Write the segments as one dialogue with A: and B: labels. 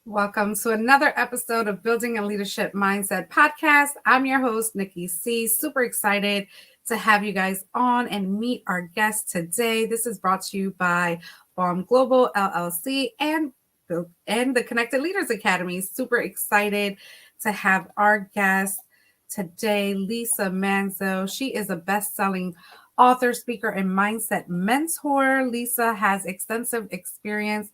A: Welcome to another episode of Building a Leadership Mindset podcast. I'm your host, Nikki C. Super excited to have you guys on and meet our guest today. This is brought to you by BALM Global LLC and the Connected Leaders Academy. Super excited to have our guest today, Lisa Manzo. She is a best-selling author, speaker, and mindset mentor. Lisa has extensive experience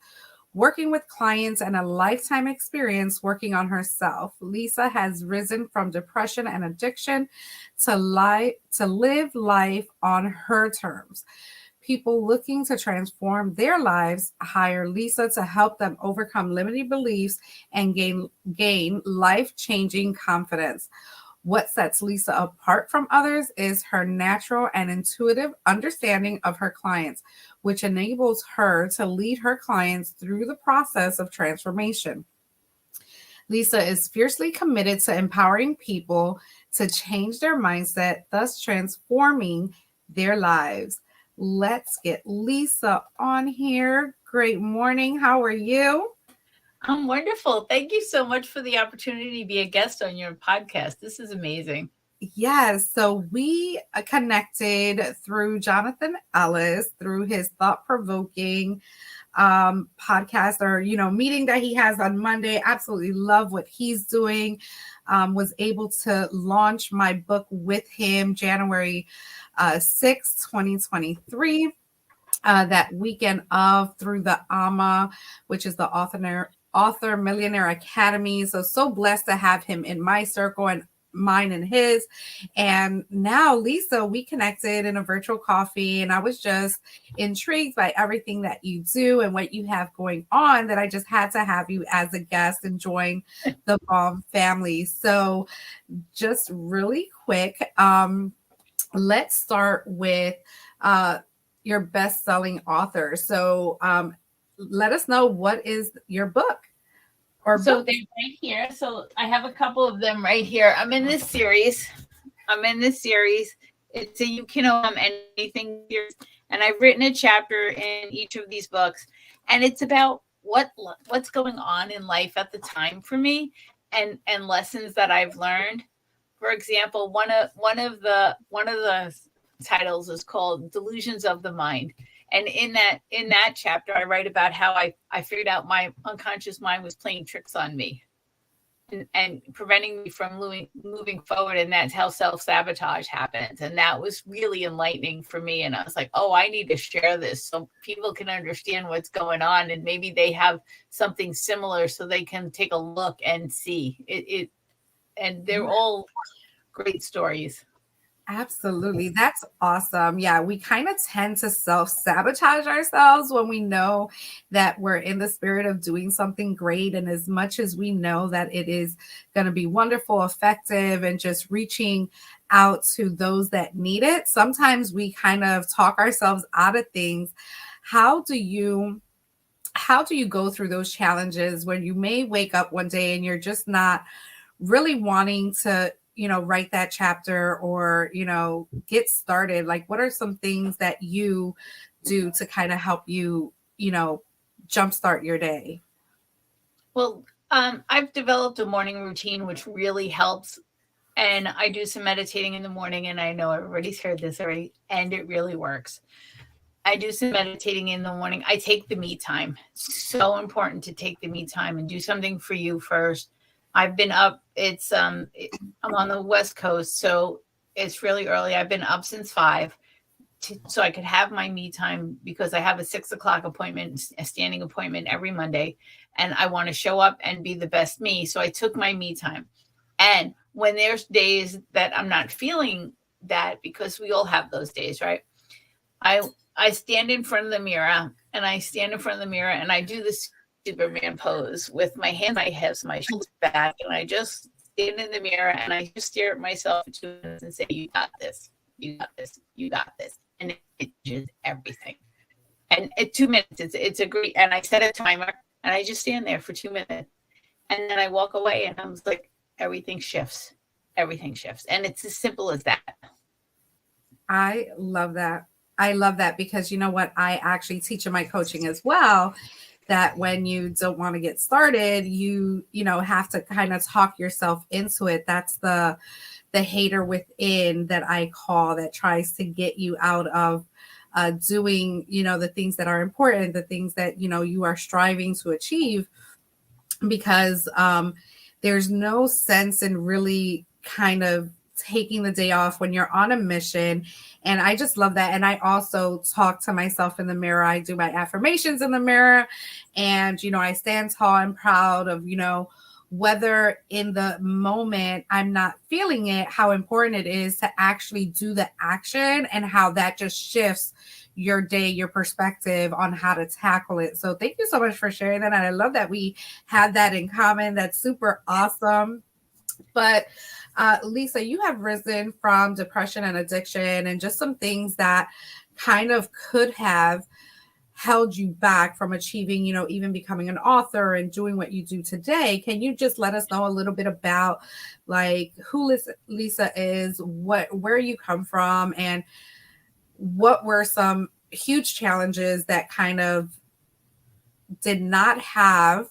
A: working with clients and a lifetime experience working on herself. Lisa has risen from depression and addiction to live life on her terms. People looking to transform their lives hire Lisa to help them overcome limiting beliefs and gain life-changing confidence. What sets Lisa apart from others is her natural and intuitive understanding of her clients, which enables her to lead her clients through the process of transformation. Lisa is fiercely committed to empowering people to change their mindset, thus transforming their lives. Let's get Lisa on here. Great morning. How are you?
B: I'm wonderful. Thank you so much for the opportunity to be a guest on your podcast. This is amazing.
A: Yes. So we connected through Jonathan Ellis, through his thought-provoking podcast or, meeting that he has on Monday. Absolutely love what he's doing. Was able to launch my book with him January 6th, 2023. That weekend of through the AMA, which is the Author Millionaire Academy. So blessed to have him in my circle and mine and his. And now, Lisa, we connected in a virtual coffee, and I was just intrigued by everything that you do and what you have going on that I just had to have you as a guest and join the BALM family. So just really quick, let's start with your best-selling author. So let us know, what is your book?
B: So they're right here. So I have a couple of them right here. I'm in this series. It's a You Can Overcome Anything series. And I've written a chapter in each of these books. And it's about what's going on in life at the time for me and lessons that I've learned. For example, one of the titles is called Delusions of the Mind. And in that chapter, I write about how I figured out my unconscious mind was playing tricks on me and preventing me from moving forward. And that's how self-sabotage happens. And that was really enlightening for me. And I was like, oh, I need to share this so people can understand what's going on. And maybe they have something similar so they can take a look and see it. And they're all great stories.
A: Absolutely. That's awesome. Yeah, we kind of tend to self-sabotage ourselves when we know that we're in the spirit of doing something great. And as much as we know that it is going to be wonderful, effective, and just reaching out to those that need it, sometimes we kind of talk ourselves out of things. How do you go through those challenges when you may wake up one day and you're just not really wanting to write that chapter or, get started? Like, what are some things that you do to kind of help you, jumpstart your day?
B: Well, I've developed a morning routine, which really helps. And I do some meditating in the morning, and I know everybody's heard this already, and it really works. I do some meditating in the morning. I take the me time. It's so important to take the me time and do something for you first. I've been up. I'm on the West Coast, so it's really early. I've been up since 5 so I could have my me time because I have a 6 o'clock appointment, a standing appointment every Monday, and I want to show up and be the best me. So I took my me time. And when there's days that I'm not feeling that, because we all have those days, right? I stand in front of the mirror and I do this Superman pose with my hands on my hips, my shoulders back, and I just stand in the mirror and I just stare at myself for 2 minutes and say, you got this, you got this, you got this. And it changes everything. And at 2 minutes, it's a great, and I set a timer and I just stand there for 2 minutes. And then I walk away and I'm like, everything shifts. Everything shifts. And it's as simple as that.
A: I love that. Because you know what? I actually teach in my coaching as well. that when you don't want to get started, you know, have to kind of talk yourself into it. That's the hater within that I call, that tries to get you out of doing, you know, the things that are important, the things that, you know, you are striving to achieve, because there's no sense in really kind of taking the day off when you're on a mission. And I just love that. And I also talk to myself in the mirror. I do my affirmations in the mirror, and you know, I stand tall and proud of, you know, whether in the moment I'm not feeling it, how important it is to actually do the action, and how that just shifts your day, your perspective on how to tackle it. So thank you so much for sharing that. And I love that we had that in common. That's super awesome. But Lisa, you have risen from depression and addiction and just some things that kind of could have held you back from achieving, you know, even becoming an author and doing what you do today. Can you just let us know a little bit about like who Lisa is, where you come from, and what were some huge challenges that kind of did not have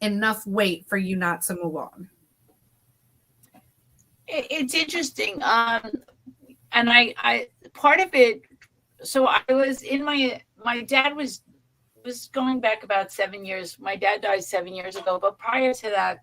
A: enough weight for you not to move on?
B: It's interesting. And I part of it. So I was in my dad was going back about 7 years. My dad died 7 years ago, but prior to that,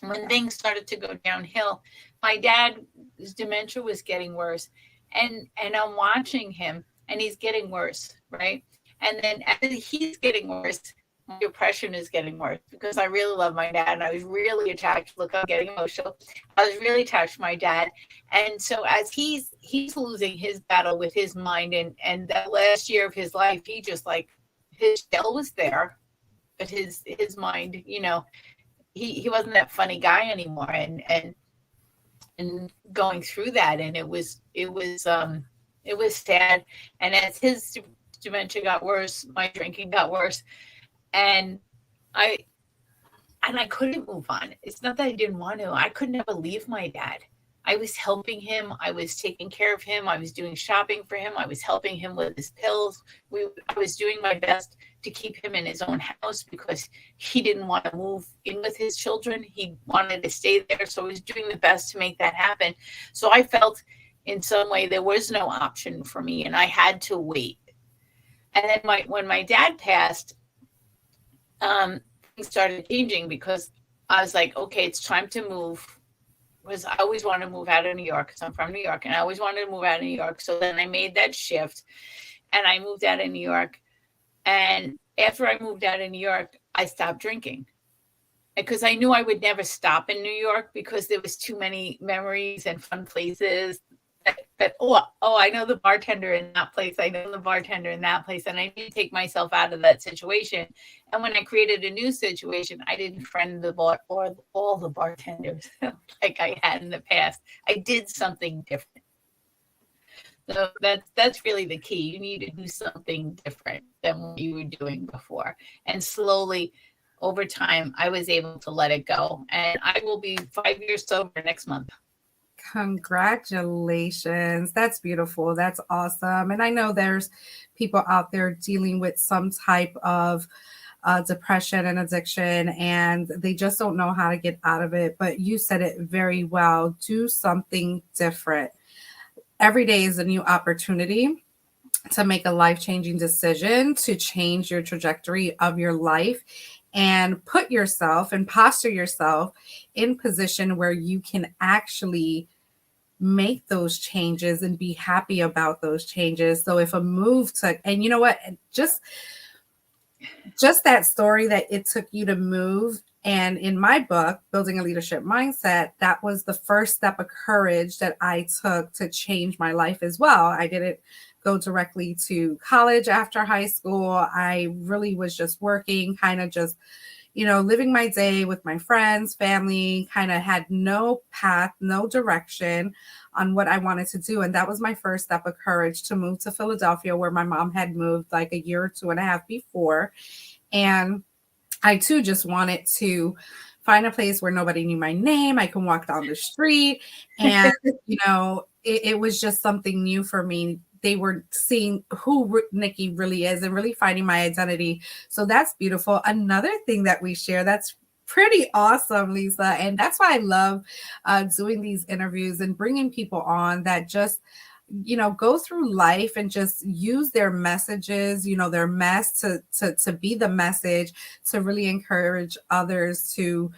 B: when things started to go downhill, my dad's dementia was getting worse, and I'm watching him, and he's getting worse, right? And then as he's getting worse, my depression is getting worse, because I really love my dad, and I was really attached. Look, I'm getting emotional. I was really attached to my dad, and so as he's losing his battle with his mind, and that last year of his life, he just like his shell was there, but his mind, you know, he wasn't that funny guy anymore, and going through that, and it was sad. And as his dementia got worse, my drinking got worse, and I I couldn't move on. It's not that I didn't want to. I could never leave my dad. I was helping him. I was taking care of him. I was doing shopping for him. I was helping him with his pills. I was doing my best to keep him in his own house, because he didn't want to move in with his children. He wanted to stay there. So I was doing the best to make that happen. So I felt in some way there was no option for me, and I had to wait. And then when my dad passed, things started changing, because I was like, okay, it's time to move. Because I always wanted to move out of New York, because I'm from New York, and I always wanted to move out of New York. So then I made that shift, and I moved out of New York. And after I moved out of New York, I stopped drinking, because I knew I would never stop in New York, because there was too many memories and fun places. I know the bartender in that place. I know the bartender in that place. And I need to take myself out of that situation. And when I created a new situation, I didn't friend the bar or all the bartenders like I had in the past. I did something different. So that's really the key. You need to do something different than what you were doing before. And slowly, over time, I was able to let it go. And I will be 5 years sober next month.
A: Congratulations. That's beautiful. That's awesome. And I know there's people out there dealing with some type of depression and addiction, and they just don't know how to get out of it. But you said it very well. Do something different. Every day is a new opportunity to make a life-changing decision, to change your trajectory of your life, and put yourself and posture yourself in position where you can actually make those changes and be happy about those changes. So if a move took, and you know what, just that story that it took you to move. And in my book, Building a Leadership Mindset, that was the first step of courage that I took to change my life as well. I didn't go directly to college after high school. I really was just working, kind of just, you know, living my day with my friends, family, kind of had no path, no direction on what I wanted to do. And that was my first step of courage, to move to Philadelphia, where my mom had moved like a year or 2.5 before. And I too just wanted to find a place where nobody knew my name. I can walk down the street, and, you know, it was just something new for me, they were seeing who Nikki really is and really finding my identity. So that's beautiful. Another thing that we share that's pretty awesome, Lisa. And that's why I love doing these interviews and bringing people on that just, go through life and just use their messages, their mess to be the message, to really encourage others to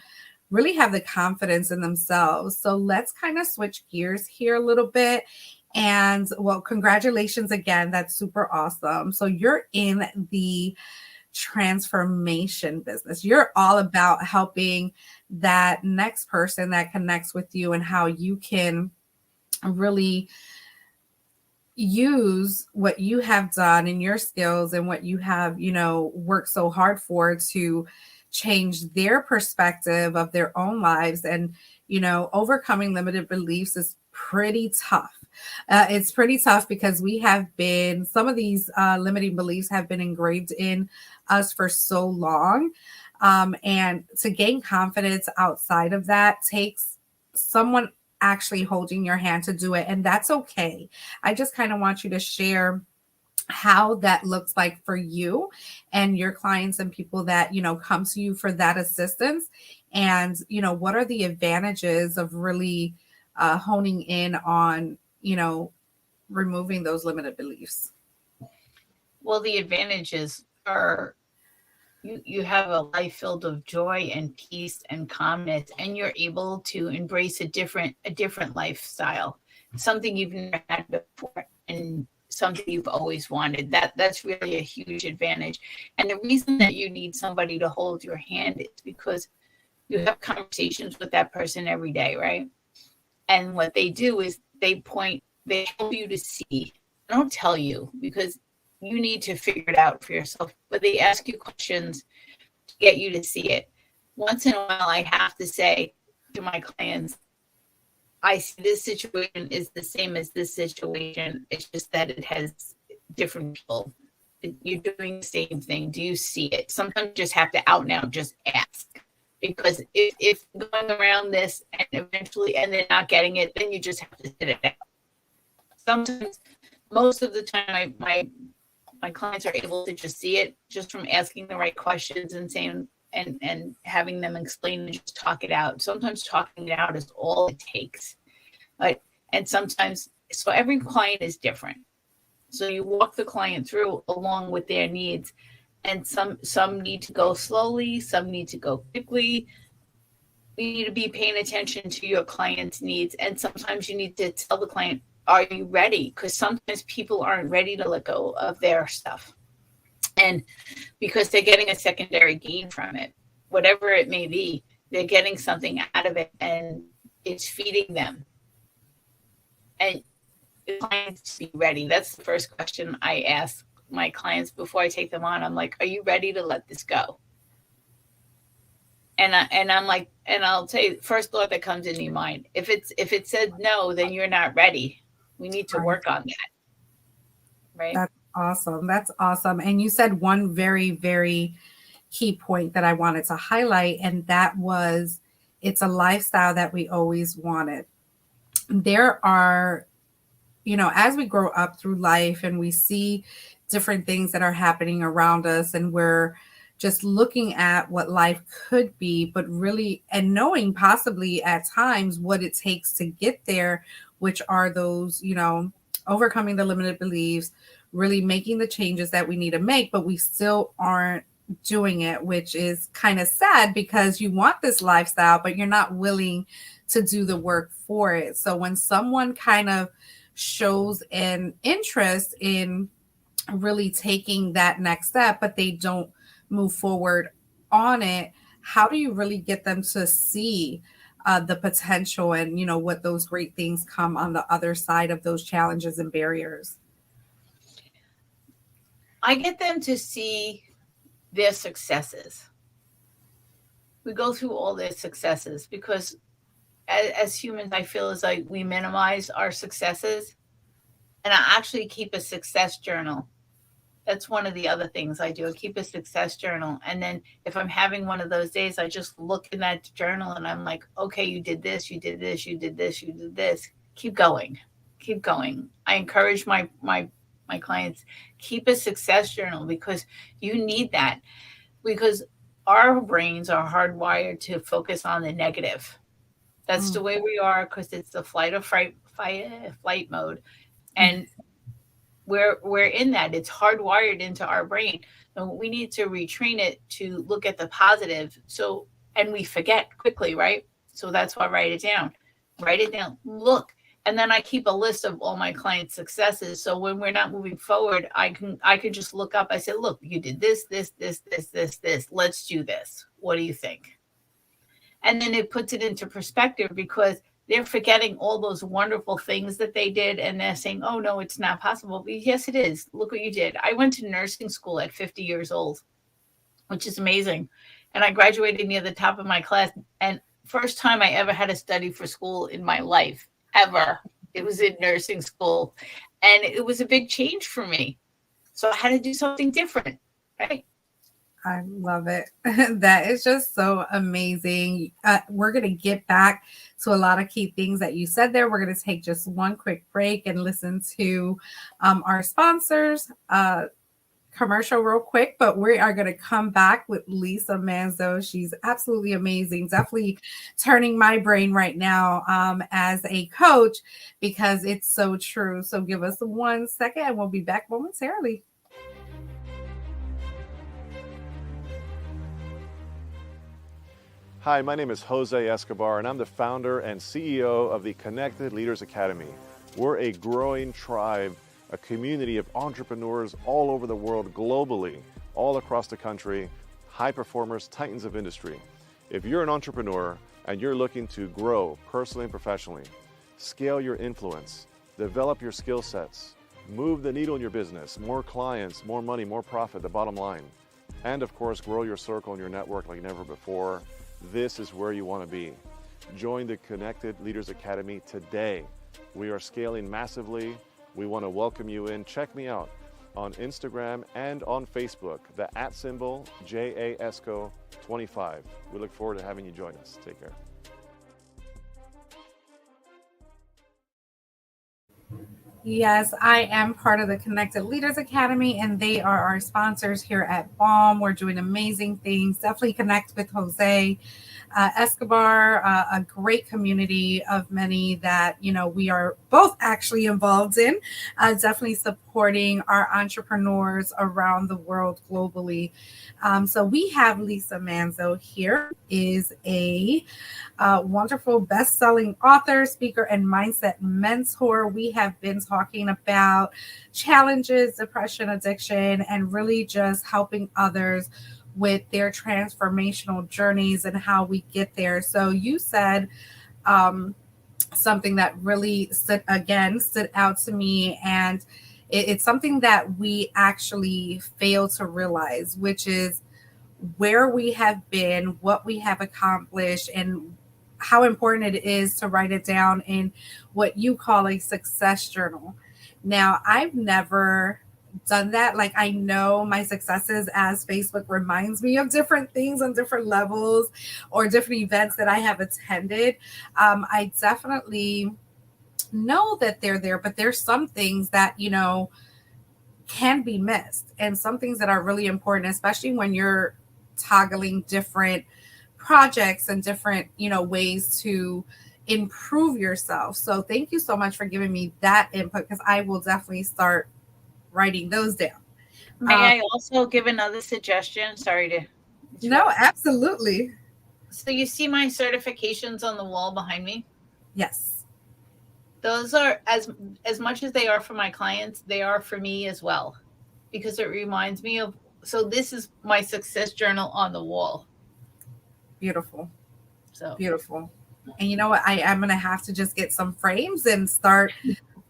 A: really have the confidence in themselves. So let's kind of switch gears here a little bit. And well, congratulations again. That's super awesome. So you're in the transformation business. You're all about helping that next person that connects with you and how you can really use what you have done and your skills and what you have, worked so hard for to change their perspective of their own lives. And, overcoming limited beliefs is pretty tough. It's pretty tough because some of these limiting beliefs have been engraved in us for so long. And to gain confidence outside of that takes someone actually holding your hand to do it. And that's okay. I just kind of want you to share how that looks like for you and your clients and people that, come to you for that assistance. And, what are the advantages of really honing in on, removing those limited beliefs?
B: Well, the advantages are you have a life filled of joy and peace and calmness, and you're able to embrace a different lifestyle, something you've never had before, and something you've always wanted. That's really a huge advantage. And the reason that you need somebody to hold your hand is because you have conversations with that person every day, right? And what they do is they help you to see. I don't tell you because you need to figure it out for yourself, but they ask you questions to get you to see it. Once in a while, I have to say to my clients, I see this situation is the same as this situation. It's just that it has different people. You're doing the same thing. Do you see it? Sometimes you just have to out now just ask. Because if going around this and eventually and they're not getting it, then you just have to sit it out. Sometimes, most of the time, my clients are able to just see it just from asking the right questions and saying and having them explain and just talk it out. Sometimes talking it out is all it takes. And sometimes, so every client is different. So you walk the client through along with their needs. And some need to go slowly, some need to go quickly. You need to be paying attention to your client's needs. And sometimes you need to tell the client, are you ready? Because sometimes people aren't ready to let go of their stuff. And because they're getting a secondary gain from it, whatever it may be, they're getting something out of it and it's feeding them. And the clients be ready. That's the first question I ask my clients before I take them on. I'm like, are you ready to let this go? And I'm like, and I'll say first thought that comes into your mind. If it said no, then you're not ready. We need to work on that. Right.
A: That's awesome. That's awesome. And you said one very, very key point that I wanted to highlight, and that was it's a lifestyle that we always wanted. There are, as we grow up through life and we see different things that are happening around us, and we're just looking at what life could be, but really, and knowing possibly at times what it takes to get there, which are those, overcoming the limited beliefs, really making the changes that we need to make, but we still aren't doing it, which is kind of sad because you want this lifestyle, but you're not willing to do the work for it. So when someone kind of shows an interest in really taking that next step, but they don't move forward on it, how do you really get them to see the potential and, what those great things come on the other side of those challenges and barriers?
B: I get them to see their successes. We go through all their successes because as humans, I feel as like we minimize our successes. And I actually keep a success journal. That's one of the other things I do. I keep a success journal. And then if I'm having one of those days, I just look in that journal and I'm like, okay, you did this, you did this, you did this, you did this. Keep going. Keep going. I encourage my clients, keep a success journal, because you need that, because our brains are hardwired to focus on the negative. That's the
A: Mm,
B: way we are, because it's the flight mode,
A: mm.
B: and we're in that. It's hardwired into our brain. So we need to retrain it to look at the positive. So, and we forget quickly, right? So that's why I write it down. Write it down. Look. And then I keep a list of all my clients' successes. So when we're not moving forward, I can just look up. I say, look, you did this. Let's do this. What do you think? And then it puts it into perspective, because they're forgetting all those wonderful things that they did, and they're saying, oh no, it's not possible. But yes, it is. Look what you did. I went to nursing school at 50 years old, which is amazing. And I graduated near the top of my class. And first time I ever had to study for school in my life, ever. It was in nursing school. And it was a big change for me. So I had to do something different. Right.
A: I love it. That is just so amazing. We're going to get back to a lot of key things that you said there. We're going to take just one quick break and listen to our sponsors. Commercial real quick, but we are going to come back with Lisa Manzo. She's absolutely amazing, definitely turning my brain right now as a coach, because it's so true. So give us 1 second and we'll be back momentarily.
C: Hi, my name is Jose Escobar, and I'm the founder and CEO of the Connected Leaders Academy. We're a growing tribe, a community of entrepreneurs all over the world, globally, all across the country, high performers, titans of industry. If you're an entrepreneur and you're looking to grow personally and professionally, scale your influence, develop your skill sets, move the needle in your business, more clients, more money, more profit, the bottom line, and of course, grow your circle and your network like never before, this is where you want to be. Join the Connected Leaders Academy today. We are scaling massively. We want to welcome you in. Check me out on Instagram and on Facebook, the @ JAESCO25. We look forward to having you join us. Take care.
A: Yes, I am part of the Connected Leaders Academy, and they are our sponsors here at BALM. We're doing amazing things. Definitely connect with Jose Escobar, a great community of many that, we are both actually involved in, definitely supporting our entrepreneurs around the world globally. So we have Lisa Manzo here, is a wonderful best-selling author, speaker, and mindset mentor. We have been talking about challenges, depression, addiction, and really just helping others with their transformational journeys and how we get there. So you said something that really stood out to me, and it's something that we actually fail to realize, which is where we have been, what we have accomplished, and how important it is to write it down in what you call a success journal. Now, I've never done that. Like, I know my successes, as Facebook reminds me of different things on different levels or different events that I have attended. I definitely know that they're there, but there's some things that, can be missed, and some things that are really important, especially when you're toggling different projects and different, ways to improve yourself. So thank you so much for giving me that input, because I will definitely start writing those down.
B: May I also give another suggestion? Sorry to interrupt.
A: No, absolutely.
B: So you see my certifications on the wall behind me?
A: Yes.
B: Those are, as much as they are for my clients, they are for me as well, because it reminds me of, so this is my success journal on the wall.
A: Beautiful.
B: So
A: beautiful. And you know what? I'm going to have to just get some frames and start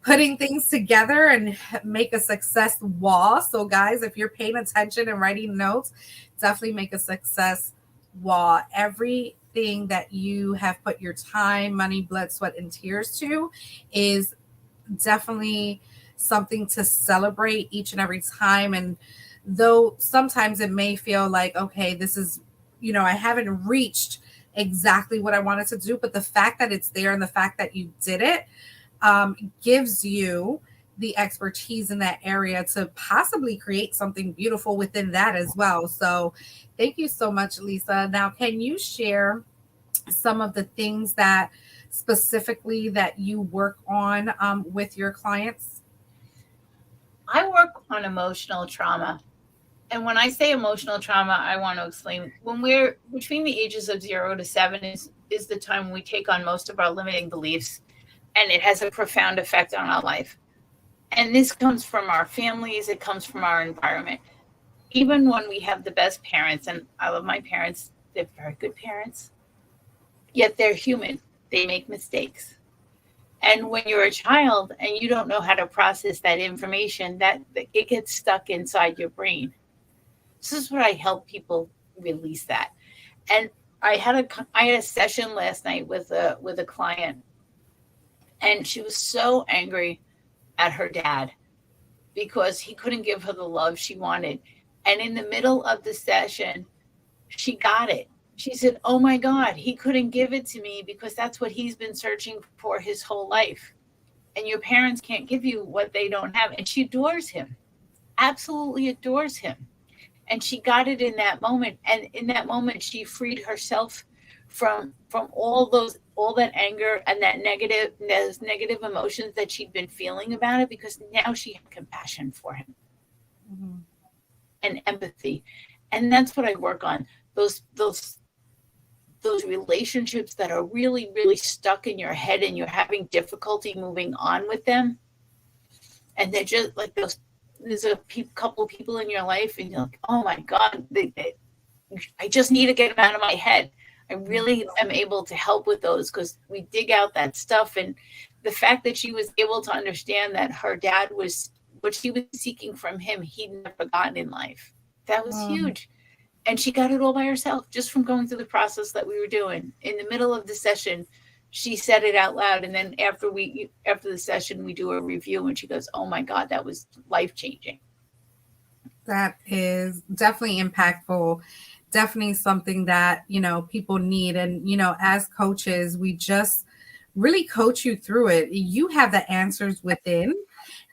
A: putting things together and make a success wall. So guys, if you're paying attention and writing notes, definitely make a success wall. Everything that you have put your time, money, blood, sweat, and tears to is definitely something to celebrate each and every time. And though sometimes it may feel like, okay, this is, I haven't reached exactly what I wanted to do, but the fact that it's there and the fact that you did it gives you the expertise in that area to possibly create something beautiful within that as well. So thank you so much, Lisa. Now, can you share some of the things that specifically that you work on with your clients?
B: I work on emotional trauma. And when I say emotional trauma, I want to explain when we're between the ages of 0 to 7 is the time we take on most of our limiting beliefs, and it has a profound effect on our life. And this comes from our families, it comes from our environment. Even when we have the best parents, and I love my parents, they're very good parents, yet they're human. They make mistakes. And when you're a child and you don't know how to process that information, that it gets stuck inside your brain. This is what I help people release that. And I had a session last night with a client, and she was so angry at her dad because he couldn't give her the love she wanted. And in the middle of the session, she got it. She said, "Oh my God, he couldn't give it to me because that's what he's been searching for his whole life. And your parents can't give you what they don't have." And she adores him, absolutely adores him. And she got it in that moment. And in that moment, she freed herself from all that anger and those negative emotions that she'd been feeling about it, because now she had compassion for him. Mm-hmm. And empathy. And that's what I work on. Those relationships that are really, really stuck in your head and you're having difficulty moving on with them. And they're just like there's a couple of people in your life and you're like, oh my God, I just need to get them out of my head. I really am able to help with those because we dig out that stuff. And the fact that she was able to understand that her dad was what she was seeking from him, he'd never gotten in life. That was huge. And she got it all by herself just from going through the process that we were doing. In the middle of the session, she said it out loud. And then after the session, we do a review and she goes, "Oh my God, that was life-changing."
A: That is definitely impactful. Definitely something that, people need. And, as coaches, we just really coach you through it. You have the answers within.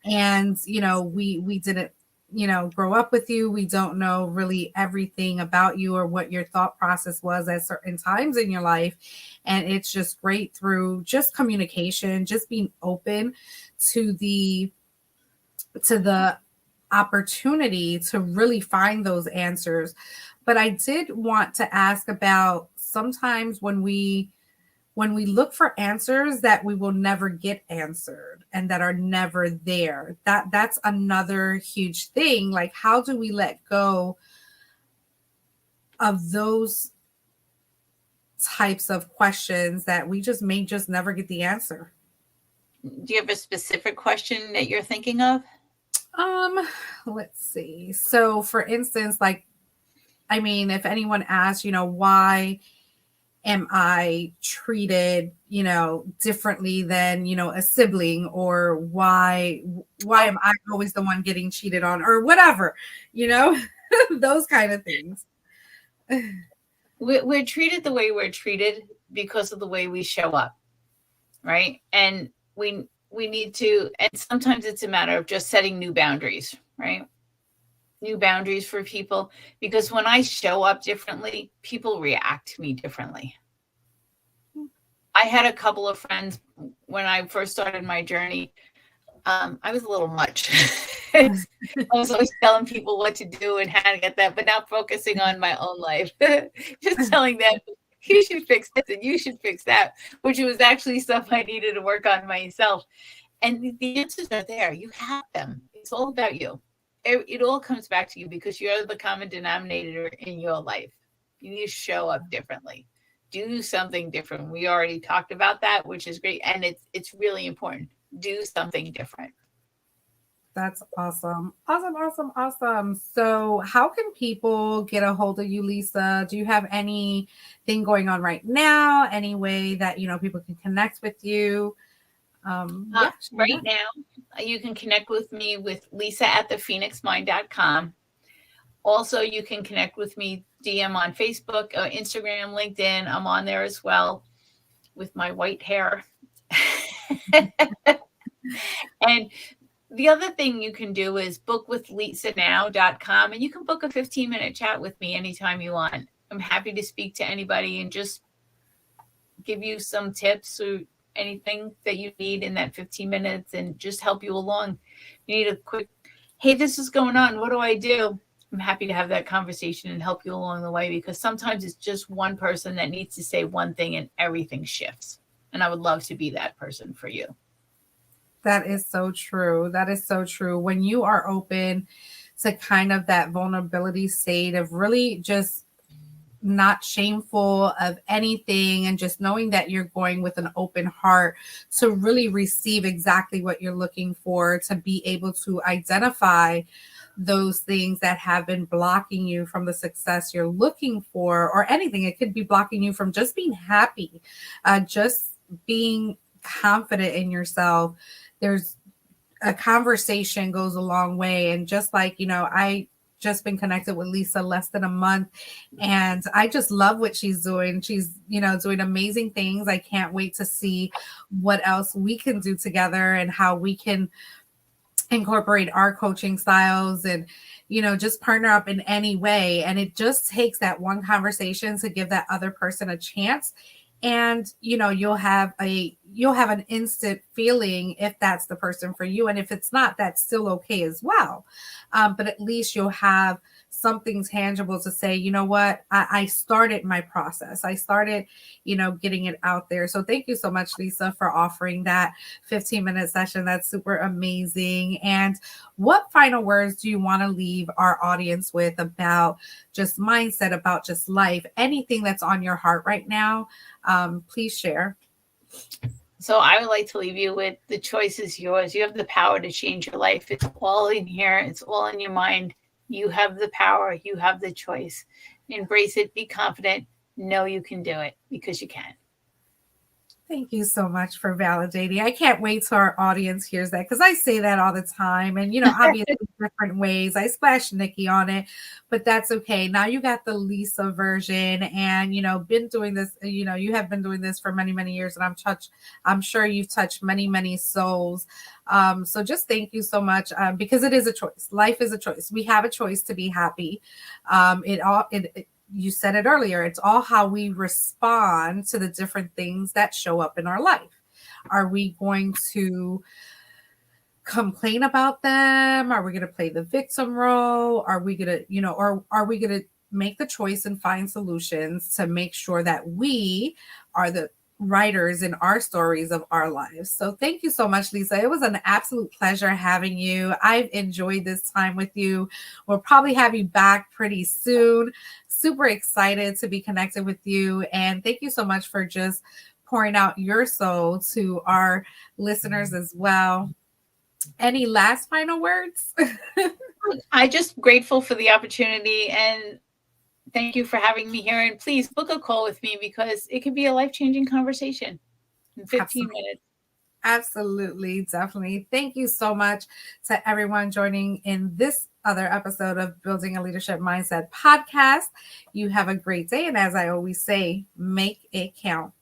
A: And, we didn't, grow up with you. We don't know really everything about you or what your thought process was at certain times in your life. And it's just great through just communication, just being open to the opportunity to really find those answers. But I did want to ask about sometimes when we look for answers that we will never get answered and that are never there. That's another huge thing. Like, how do we let go of those types of questions that we may just never get the answer?
B: Do you have a specific question that you're thinking of?
A: Let's see. So for instance, if anyone asks, why am I treated, differently than, a sibling, or why am I always the one getting cheated on, or whatever, those kind of things.
B: We're treated the way we're treated because of the way we show up, right? And we need to, and sometimes it's a matter of just setting new boundaries, right? New boundaries for people, because when I show up differently, people react to me differently. I had a couple of friends when I first started my journey. I was a little much. I was always telling people what to do and how to get that, but not focusing on my own life. Just telling them, you should fix this and you should fix that, which was actually stuff I needed to work on myself. And the answers are there. You have them. It's all about you. It all comes back to you because you're the common denominator in your life. You need to show up differently. Do something different. We already talked about that, which is great. And it's really important. Do something different.
A: That's awesome. Awesome. So how can people get a hold of you, Lisa? Do you have anything going on right now? Any way that, people can connect with you?
B: Right now, you can connect with me with lisa@thephoenixmind.com. Also, you can connect with me DM on Facebook, Instagram, LinkedIn. I'm on there as well with my white hair. And the other thing you can do is bookwithlisanow.com, and you can book a 15-minute chat with me anytime you want. I'm happy to speak to anybody and just give you some tips or anything that you need in that 15 minutes and just help you along. You need a quick, hey, this is going on. What do I do? I'm happy to have that conversation and help you along the way, because sometimes it's just one person that needs to say one thing and everything shifts. And I would love to be that person for you.
A: That is so true. That is so true. When you are open to kind of that vulnerability state of really just not shameful of anything and just knowing that you're going with an open heart to really receive exactly what you're looking for, to be able to identify those things that have been blocking you from the success you're looking for, or anything. It could be blocking you from just being happy, just being confident in yourself. There's a conversation goes a long way. And just like, I just been connected with Lisa less than a month, and I just love what she's doing. She's, doing amazing things. I can't wait to see what else we can do together and how we can incorporate our coaching styles and, just partner up in any way. And it just takes that one conversation to give that other person a chance. And, you'll have an instant feeling if that's the person for you. And if it's not, that's still okay as well. But at least you'll have something tangible to say, you know what, I started my process. I started, getting it out there. So thank you so much, Lisa, for offering that 15-minute session. That's super amazing. And what final words do you want to leave our audience with about just mindset, about just life, anything that's on your heart right now? Please share.
B: So I would like to leave you with, the choice is yours. You have the power to change your life. It's all in here. It's all in your mind. You have the power. You have the choice. Embrace it. Be confident. Know you can do it, because you can.
A: Thank you so much for validating. I can't wait till our audience hears that, because I say that all the time. And, obviously different ways. I splash Nikki on it, but that's okay. Now you got the Lisa version, and, been doing this, you have been doing this for many, many years, and I'm sure you've touched many, many souls. So just thank you so much, because it is a choice. Life is a choice. We have a choice to be happy. You said it earlier, it's all how we respond to the different things that show up in our life. Are we going to complain about them? Are we going to play the victim role? Are we going to, or are we going to make the choice and find solutions to make sure that we are the writers in our stories of our lives? So thank you so much, Lisa. It was an absolute pleasure having you. I've enjoyed this time with you. We'll probably have you back pretty soon. Super excited to be connected with you. And thank you so much for just pouring out your soul to our listeners as well. Any last final words?
B: I'm just grateful for the opportunity, and thank you for having me here. And please book a call with me, because it could be a life-changing conversation in 15 minutes.
A: Absolutely. Definitely. Thank you so much to everyone joining in this other episode of Building a Leadership Mindset podcast. You have a great day. And as I always say, make it count.